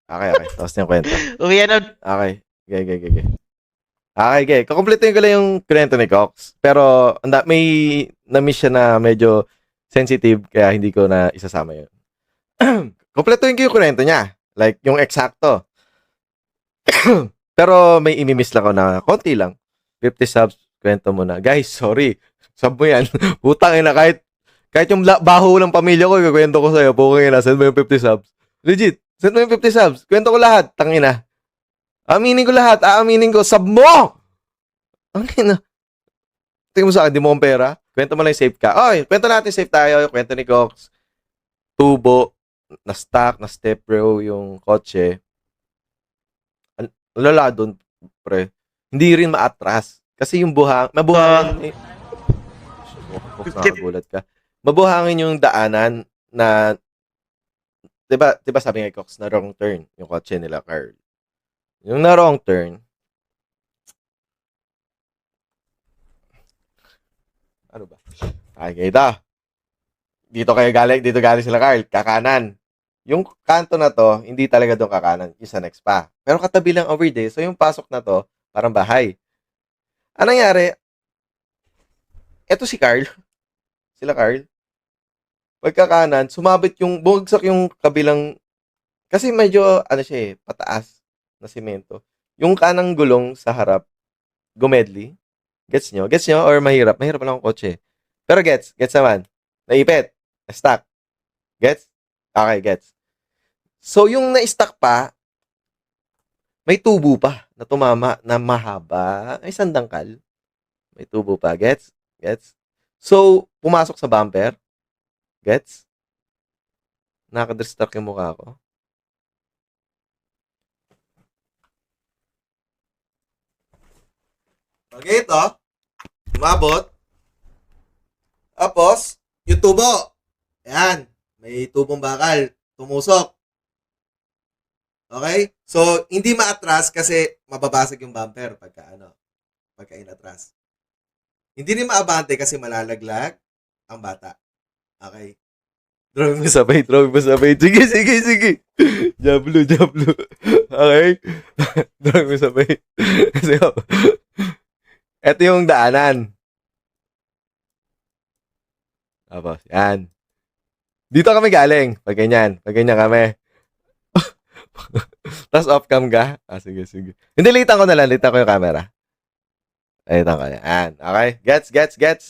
Okay, okay. Tapos yung kwento. Uwi na. Okay. Okay. Okay. Kukumpletuhin ko lang yung kwento ni Cox. Pero may na-miss siya na medyo sensitive kaya hindi ko na isasama yun. Kumpletuhin ko yung kwento niya. Like, yung eksakto. Pero may imimiss lang ako na konti lang. 50 subs, kwento mo na. Guys, sorry. Sub mo yan. Putang ina, kahit yung baho ng pamilya ko, ikukwento ko sa'yo. Pukang ina, send mo yung 50 subs. Legit, send mo yung 50 subs. Kwento ko lahat, tangina. Aminin ko lahat, aaminin ko, sub mo! Ang ina. Tingin mo sa akin, di mo akong pera? Kwento mo lang yung safe ka. Oy, kwento natin safe tayo. Kwento ni Cox. Tubo, na-stack, na-step bro yung kotse. Lala doon, pre. Hindi rin maatras. Kasi yung mabuhangin. Cox, nakagulat ka. Mabuhangin yung daanan na, diba sabi nga Cox, na wrong turn yung kotse nila, Carl. Yung na wrong turn, ano ba? Ay, dito galing sila, Carl, kakanan. Yung kanto na to, hindi talaga doon kakanan, yung sa next pa. Pero katabi lang over there, so yung pasok na to, parang bahay. Anong nangyari? Eto si Carl, sila Carl, pagkakanan, bumagsak yung kabilang, kasi medyo, ano siya pataas na simento. Yung kanang gulong sa harap, gumedli. Gets nyo? Gets nyo? Or mahirap? Mahirap lang ang kotse. Pero gets naman. Naipit. Na-stuck. Gets? Okay, gets. So, yung na-stuck pa, may tubo pa na tumama na mahaba. Ay, sandangkal. May tubo pa. Gets? Gets? So, pumasok sa bumper. Gets? Nakadistract yung mukha ko. Okay, ito. Umabot. Tapos, yung tubo. Ayan. May tubong bakal. Tumusok. Okay? So, hindi maatras kasi mababasag yung bumper pagka inatras. Hindi rin maabante kasi malalaglag ang bata. Okay? Drawing mo sabay. Sige. Jablo. Okay? Drawing mo sabay. So, ito yung daanan. Tapos, yan. Dito kami galing. Pag ganyan kami. Tapos off-cam ka? Sige. Hindi, litan ko na lang. Litan ko yung camera. Litan ko. Yan. Okay? Gets?